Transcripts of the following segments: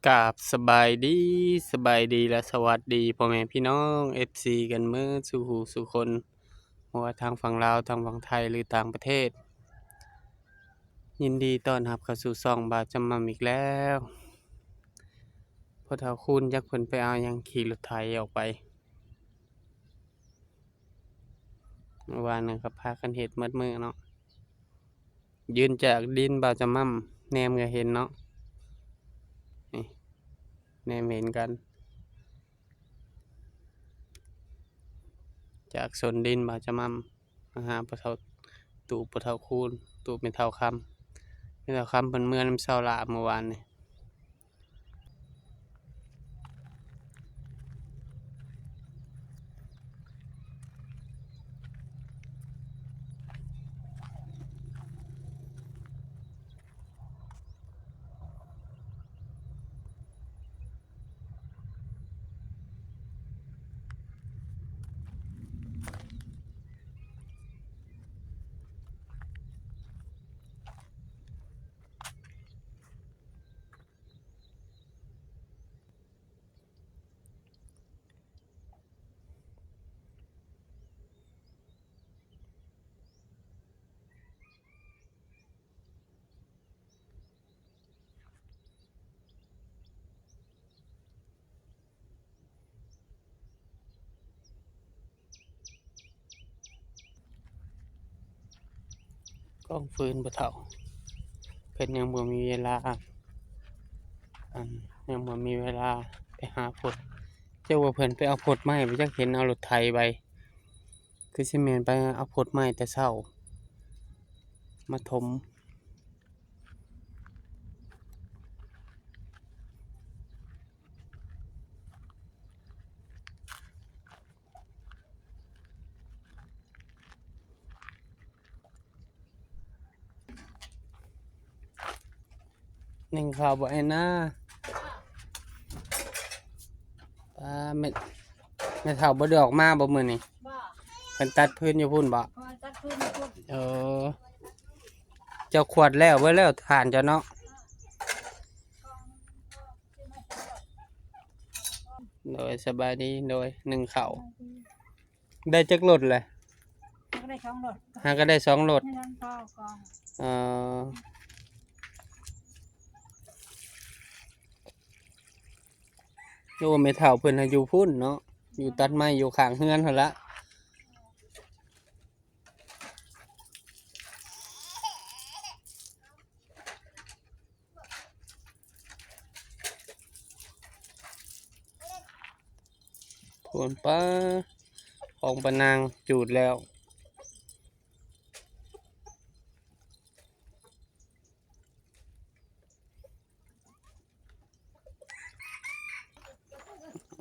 กราบสบายดีและสวัสดีพ่อแม่พี่น้อง FC กันเมื่อสู่หูสู่คนว่าทางฝั่งลาวทางฝั่งไทยหรือต่างประเทศยินดีต้อนรับเข้าสู่ช่องบาจำมัมอีกแล้วพอเท่าคุณยักเพิ่นไปเอายังขี่รถไถออกไปเมื่อวานนึงครับพากันเฮ็ดมืดมือเนาะยืนจากดินบาจำมัมแนมก็เห็นเนาะนี่แนมเห็นกันจากสนดินบาจำมัมมาหาปะเท่าตู่ปะเท่าคูณตู่เป็นเท่าคำเป็นเท่าคำเพิ่นเมื่อน้ำเช้าละเมื่อวานนี่กองฟืนปะเท่าเพิ่นยังบ่มีเวลายังบ่มีเวลาไปหาพดเจ้าว่าเพิ่นไปเอาพดไม้ไปจักเห็นเอารถไถไปคือสิแม่นไปเอาพดไม้แต่เช้ามาถมนึ่งข้าวบ่ไอ้นะแม่เฒ่าบ่ได้ออกมาบ่มื้อนี้บ่เพิ่นตัดพื้นอยู่พุ่นบ่ตัดพื้นพุ่นเออเจ้าขวดแล้วเบิดแล้วทานเจ้าเนาะโดยสบายดีโดยนึ่งข้าวได้จักรถเลยก็ได้2รถหาก็ได้2รถให้ทั้งพ่อกองเออโอ้แม่เฒ่าเพิ่นน่ะอยู่พุ่นเนาะอยู่ตัดไม้อยู่ข้างเฮือนหั่นละพุ่นป้าของปะนางจูดแล้ว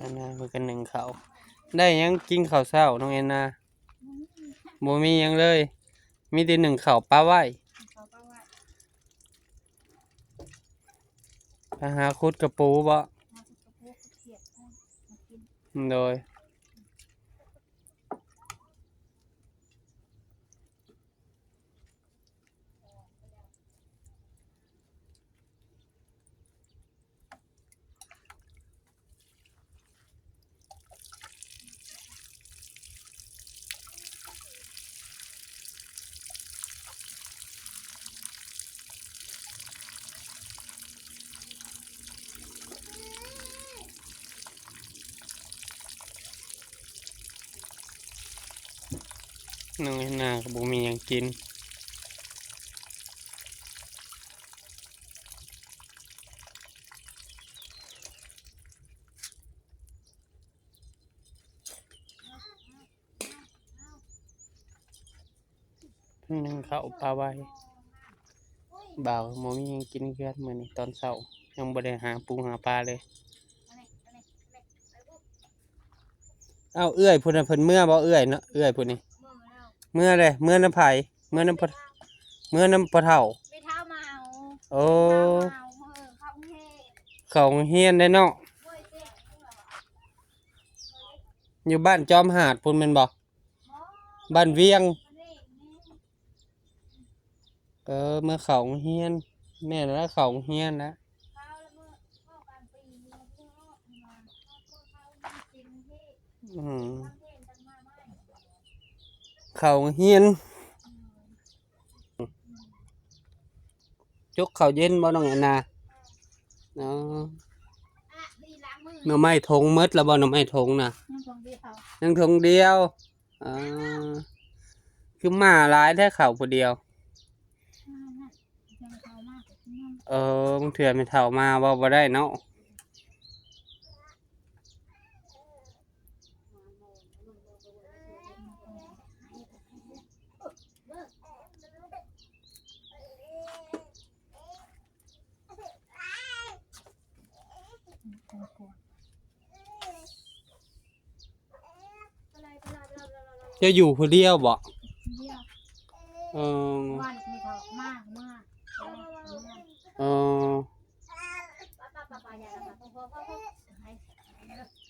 อันน่ะเพิ่นก็นึ่งข้าวได้หยังกินข้าวเช้าน้องแอนนาบ่มีหยังเลยมีแต่นึ่งข้าวปลาไหว้เขาก็ว่าไปหาขุดกระปูบ่มาสุกกระพุกเขียดมากินโดยน้องแอนนาก็บ่มีหยังกินนึ่งข้าวปลาไหว้บ่าวบ่มีหยังกินเฮือนมื้อนี้ตอนเช้ายังบ่ได้หาปูหาปลาเลยเอ้าเอื้อยพุ่นน่ะเพิ่นเมื่อบ่เอื้อยเนาะเอื้อยพุ่นนี่เมื่อแล้วเมื่อเลยเมื่อน้ำไผเมื่อน้ำปะเมื่อน้ำปะเฒ่าไปเท้ามาเอาโอ้เท้ามาเอาเข้าเฮเขาเฮียนได้เนาะด้วยเจ๊อยู่บ้านจอมหาดพุ่นแม่นบ่หมอบ้านเวียงนี่เมื่อเขาเฮียนแม่นแล้วเขาเฮียนนะเท้าแล้วเมื่อเข้ากันปี สิ่งที่ อืม ทำเห็นกันมาไม่ เข้าเฮียนจกข้าวเย็นบ่น้องอันนาอ๋อ ดีล้างมือ หน่อไม้ทงหมดแล้วบ่หน่อไม้ทงน่ะ น้ำฟองดีเขา ยังทงเดียวอ๋อคือหมาหลายแท้เข้าผู้เดียว ยังเขามากกว่าที่นั่น บางเทื่อไม่เฒ่ามาเว้าบ่ได้เนาะจะอยู่ผู้เดียวบ่ เดียว เออ วันไม่เท่ามากมาก เออ ป้าอย่าทำพ่อให้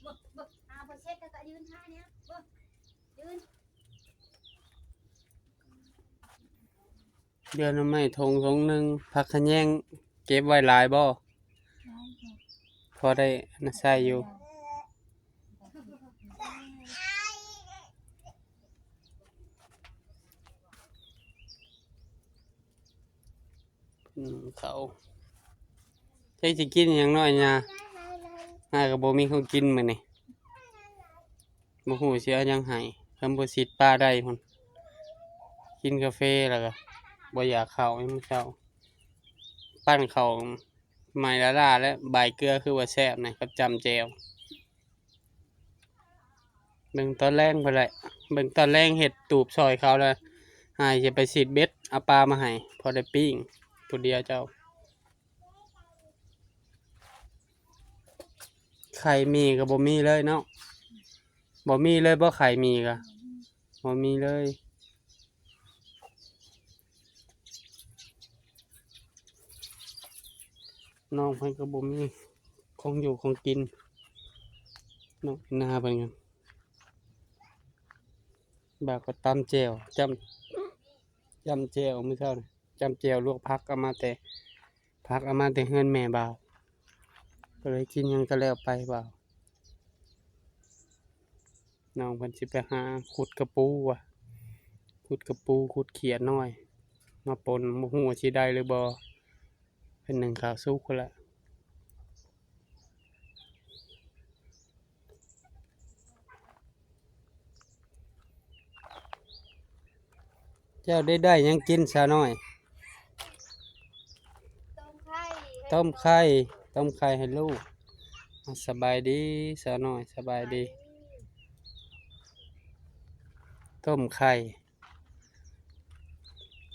บึกเอาไปเช็ดแล้วก็ยืนท่าเนี้ยยืน เดือนหน่อไม้ทงหนึงผักขะแยงเก็บไว้หลายบ่พอได้อันนั้นใช้อยู่เขาใช้สิกินหยังน้อยหยาหาก็บ่มีของกินมื้อนี้บ่ฮู้สิเอาหยังให้เพิ่นบ่สิปลาได้พุ่นกินกาแฟแล้วก็บ่อยากข้าวยามมื้อเช้าปั้นข้าวใหม่ละล่าและบายเกลือคือว่าแซ่บนะกับจำแจ่วเบิ่งตอนแรงพุ่นแหละเบิ่งตอนแรงเฮ็ดตูบซอยเขาแล้วหายสิไปซีดเบ็ดเอาปลามาให้พอได้ปิ้งผู้เดียวเจ้าไข่มีก็บ่มีเลยเนาะบ่มีเลยบ่ไข่มีก็บ่มีเลยน้องเพิ่นก็บ่มีของอยู่ของกินน้องนาเพิ่นก็แบบก็ตำแจ่วจำแจ่วมื้อเช้านี่จำแจ่วลวกผักเอามาแต่ผักเอามาแต่เฮือนแม่บ่าวก็เลยกินหยังก็แล้วไปบ่าวน้องเพิ่นสิไปหาขุดกระปูว่ะขุดกระปูขุดเขียดน้อยมาป่นบ่ฮู้ว่าสิได้หรือบ่เพิ่นนึ่งข้าวสุกพุ่นละเจ้าได้หยังกินซะน้อย ต้มไข่ ต้มไข่ต้มไข่ให้ลูกสบายดีสาวน้อยสบายดีต้มไข่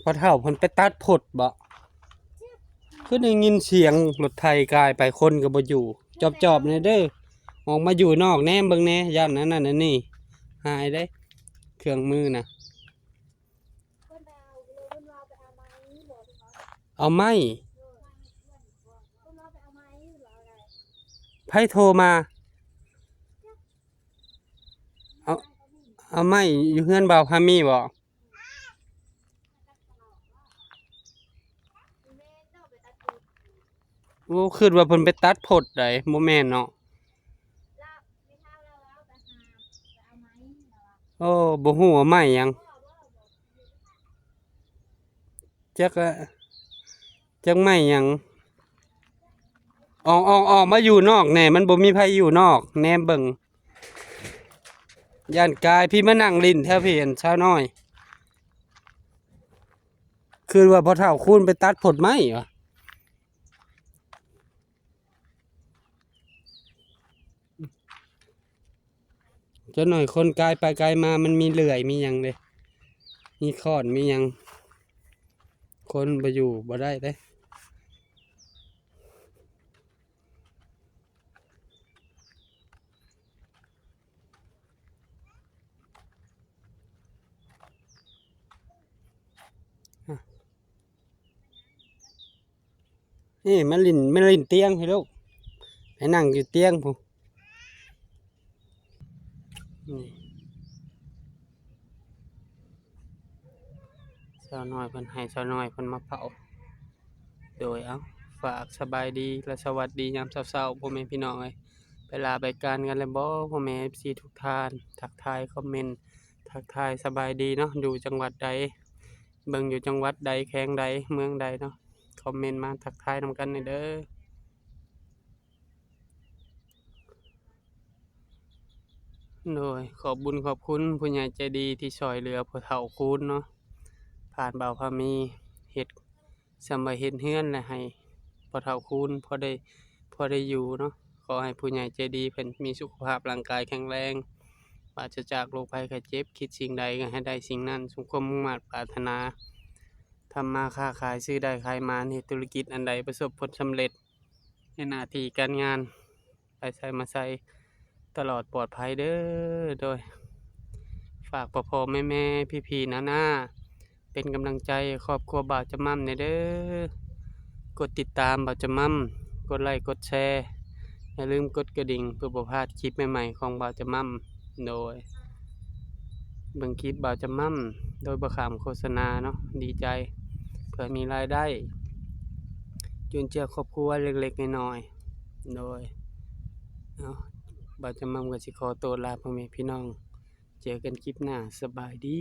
พอเฒ่าเพิ่นไปตัดผดบ่คือได้ยินเสียงรถไถกายไปคนก็บ่อยู่จอบๆนี่เด้อออกมาอยู่นอกแหน่เบิ่งแหน่ย่านนั้นนั่นนี่หายได้เครื่องมือน่ะ เพิ่นไปเอาเลยเพิ่นว่าไปเอาไม้บอกเพิ่นว่า เอาไม้ เพิ่นว่าไปเอาไม้หรืออะไร ไผโทรมาเอาไม้อยู่เฮือนบ่าวพามีบ่ แม่เจ้าไปตัดผม โอ้คิดว่าเพิ่นไปตัดผดได้บ่แม่นเนาะ ลาบไม่เท่าแล้วไปหาไปเอาไม้แล้วว่า โอ้บ่ฮู้ว่าไม้หยังจักอะจักไม้หยังออกมาอยู่นอกแหน่มันบ่มีไผอยู่นอกแหนมเบิ่งย่านกายพี่มานั่งลิ้นแถวพี่เห็นชาวน้อยคือว่าพอเฒ่าคูณไปตัดผลไม้เหรอจะหน่อยคนกายไปกายมามันมีเลื่อยมีหยังเลยมีค้อนมีหยังคนไปอยู่บ่ได้เด้นี่มันลิ้นเตียงให้ลูกให้นั่งอยู่เตียงพูนี่สาวน้อยเพิ่นให้สาวน้อยเพิ่นมาเผาโดยเอาฝากสบายดีและสวัสดียามเช้าๆพ่อแม่พี่น้องเอ้ย ไปลาไปการกันแล้วบ่พ่อแม่ FC ทุกท่านทักทายคอมเมนต์ทักทายสบายดีเนาะอยู่จังหวัดใดเบิ่งอยู่จังหวัดใดแขวงใดเมืองใดเนาะคอมเมนต์มาทักทายนำกันหน่อยเด้อโดยขอบบุญขอบคุณผู้ใหญ่ใจดีที่ช่วยเหลือผู้เฒ่าคูณเนาะผ่านบ่าวพามีเฮ็ดสำาเฮ็ดเรือนและให้ผู้เฒ่าคูณพอได้อยู่เนาะขอให้ผู้ใหญ่ใจดีเพิ่นมีสุขภาพร่างกายแข็งแรงปราศจากโรคภัยไข้เจ็บคิดสิ่งใดก็ให้ได้สิ่งนั้นสมความมุ่งมั่นปรารถนาทำมาค้าขายซื้อได้ขายมาเฮ็ดธุรกิจอันใดประสบผลสำเร็จในหน้าที่การงานไปไสมาไสตลอดปลอดภัยเด้อโดยฝากพ่อๆแม่ๆพี่ๆน้าๆเป็นกำลังใจให้ครอบครัวบ่าวจำม่ำแหน่เด้อกดติดตามบ่าวจำม่ำกดไลค์กดแชร์อย่าลืมกดกระดิ่งเพื่อบ่พลาดคลิปใหม่ๆของบ่าวจำม่ำโดยเบิ่งคลิปบ่าวจำม่ำโดยบ่ข้ามโฆษณาเนาะดีใจเพื่อมีรายได้จุนเจือครอบครัวเล็กๆน้อยๆโดยเนาะบ่าวจำม่ำก็สิขอตัวลาพ่อแม่พี่น้องเจอกันคลิปหน้าสบายดี